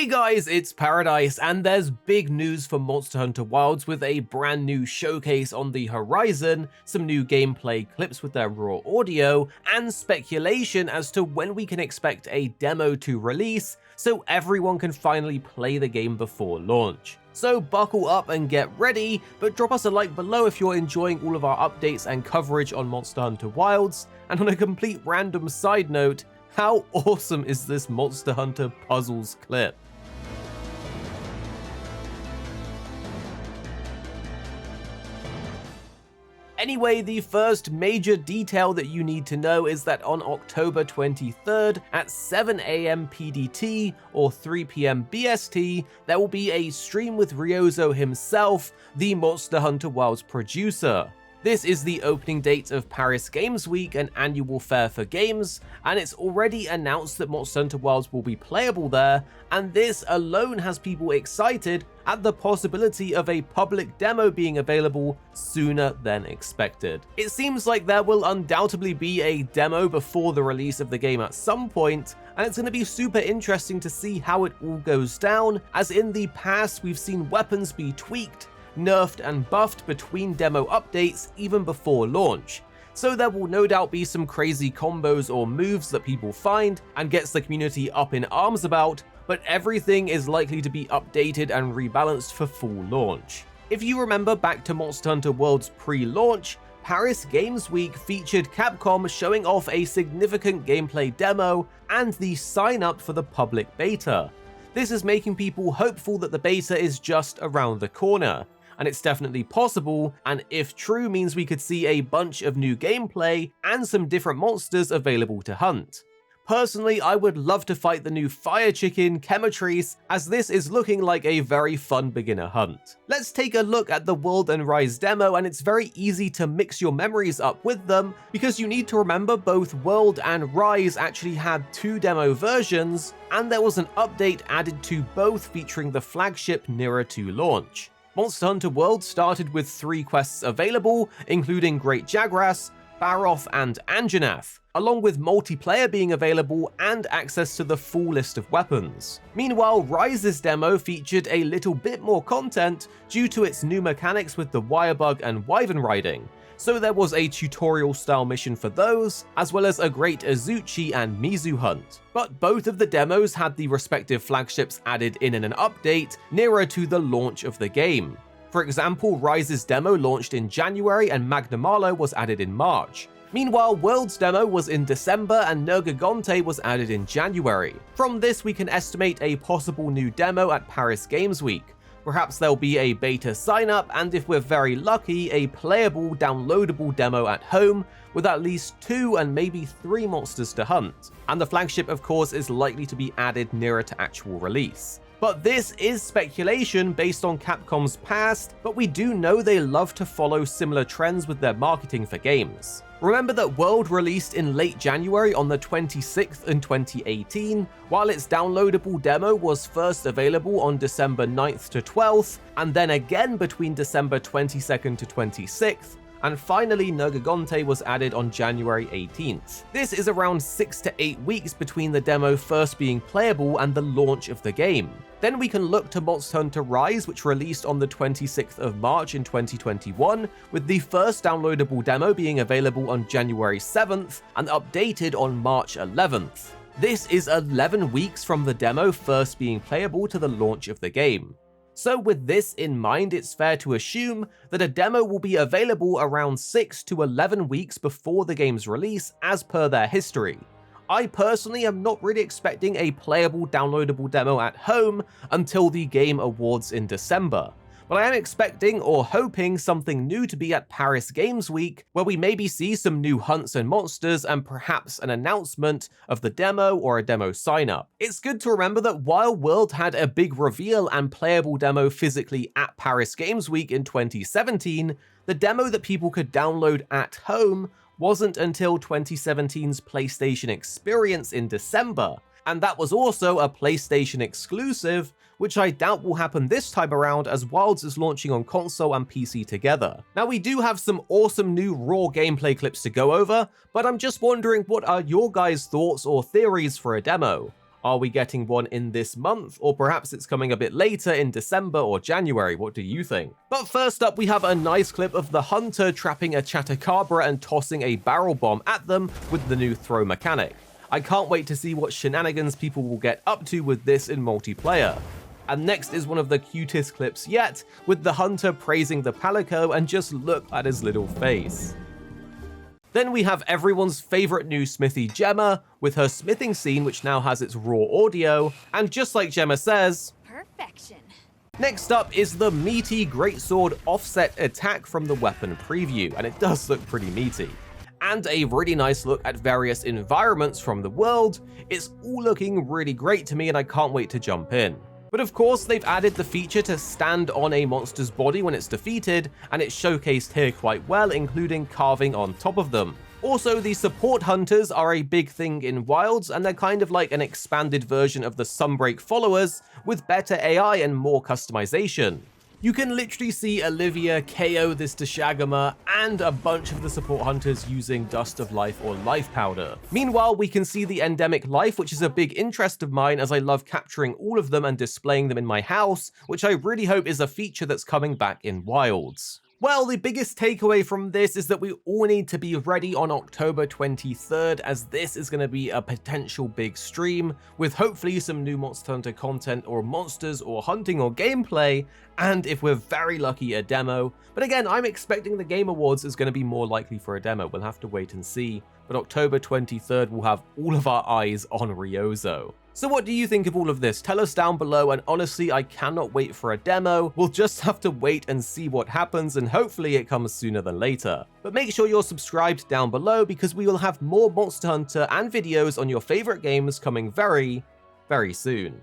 Hey guys, it's Paradise, and there's big news for Monster Hunter Wilds with a brand new showcase on the horizon, some new gameplay clips with their raw audio, and speculation as to when we can expect a demo to release so everyone can finally play the game before launch. So buckle up and get ready, but drop us a like below if you're enjoying all of our updates and coverage on Monster Hunter Wilds. And on a complete random side note, how awesome is this Monster Hunter Puzzles clip? Anyway, the first major detail that you need to know is that on October 23rd at 7 AM PDT or 3 PM BST, there will be a stream with Ryozo himself, the Monster Hunter Wilds producer. This is the opening date of Paris Games Week, an annual fair for games, and it's already announced that Monster Hunter Wilds will be playable there, and this alone has people excited at the possibility of a public demo being available sooner than expected. It seems like there will undoubtedly be a demo before the release of the game at some point, and it's going to be super interesting to see how it all goes down, as in the past we've seen weapons be tweaked, nerfed and buffed between demo updates even before launch. So there will no doubt be some crazy combos or moves that people find and gets the community up in arms about, but everything is likely to be updated and rebalanced for full launch. If you remember back to Monster Hunter World's pre-launch, Paris Games Week featured Capcom showing off a significant gameplay demo and the sign up for the public beta. This is making people hopeful that the beta is just around the corner. And it's definitely possible, and if true means we could see a bunch of new gameplay and some different monsters available to hunt. Personally, I would love to fight the new Fire Chicken, Chematrice, as this is looking like a very fun beginner hunt. Let's take a look at the World and Rise demo, and it's very easy to mix your memories up with them, because you need to remember both World and Rise actually had two demo versions, and there was an update added to both featuring the flagship nearer to launch. Monster Hunter World started with 3 quests available, including Great Jagras, Baroth, and Anjanath, along with multiplayer being available and access to the full list of weapons. Meanwhile, Rise's demo featured a little bit more content due to its new mechanics with the Wirebug and Wyvern riding, so there was a tutorial-style mission for those, as well as a great Azuchi and Mizu hunt. But both of the demos had the respective flagships added in an update nearer to the launch of the game. For example, Rise's demo launched in January and Magnamalo was added in March. Meanwhile, World's demo was in December and Nergigante was added in January. From this, we can estimate a possible new demo at Paris Games Week. Perhaps there'll be a beta sign-up, and if we're very lucky, a playable, downloadable demo at home with at least 2 and maybe 3 monsters to hunt. And the flagship, of course, is likely to be added nearer to actual release. But this is speculation based on Capcom's past, but we do know they love to follow similar trends with their marketing for games. Remember that World released in late January on the 26th in 2018, while its downloadable demo was first available on December 9th to 12th, and then again between December 22nd to 26th, and finally Nergigante was added on January 18th. This is around 6 to 8 weeks between the demo first being playable and the launch of the game. Then we can look to Monster Hunter Rise, which released on the 26th of March in 2021, with the first downloadable demo being available on January 7th and updated on March 11th. This is 11 weeks from the demo first being playable to the launch of the game. So with this in mind, it's fair to assume that a demo will be available around 6 to 11 weeks before the game's release as per their history. I personally am not really expecting a playable downloadable demo at home until the Game Awards in December, but I am expecting or hoping something new to be at Paris Games Week, where we maybe see some new hunts and monsters and perhaps an announcement of the demo or a demo sign-up. It's good to remember that while World had a big reveal and playable demo physically at Paris Games Week in 2017, the demo that people could download at home wasn't until 2017's PlayStation Experience in December, and that was also a PlayStation exclusive, which I doubt will happen this time around as Wilds is launching on console and PC together. Now, we do have some awesome new raw gameplay clips to go over, but I'm just wondering, what are your guys' thoughts or theories for a demo? Are we getting one in this month, or perhaps it's coming a bit later in December or January? What do you think? But first up, we have a nice clip of the hunter trapping a Chatacabra and tossing a barrel bomb at them with the new throw mechanic. I can't wait to see what shenanigans people will get up to with this in multiplayer. And next is one of the cutest clips yet, with the hunter praising the Palico, and just look at his little face. Then we have everyone's favorite new smithy, Gemma, with her smithing scene, which now has its raw audio, and just like Gemma says, perfection. Next up is the meaty greatsword offset attack from the weapon preview, and it does look pretty meaty. And a really nice look at various environments from the world. It's all looking really great to me, and I can't wait to jump in. But of course, they've added the feature to stand on a monster's body when it's defeated, and it's showcased here quite well, including carving on top of them. Also, the support hunters are a big thing in Wilds, and they're kind of like an expanded version of the Sunbreak followers, with better AI and more customization. You can literally see Olivia KO this Deshagama and a bunch of the support hunters using Dust of Life or Life Powder. Meanwhile, we can see the endemic life, which is a big interest of mine as I love capturing all of them and displaying them in my house, which I really hope is a feature that's coming back in Wilds. Well, the biggest takeaway from this is that we all need to be ready on October 23rd, as this is going to be a potential big stream, with hopefully some new Monster Hunter content or monsters or hunting or gameplay, and if we're very lucky, a demo. But again, I'm expecting the Game Awards is going to be more likely for a demo. We'll have to wait and see. But October 23rd will have all of our eyes on Ryozo. So what do you think of all of this? Tell us down below, and honestly, I cannot wait for a demo. We'll just have to wait and see what happens, and hopefully it comes sooner than later. But make sure you're subscribed down below, because we will have more Monster Hunter and videos on your favorite games coming very, very soon.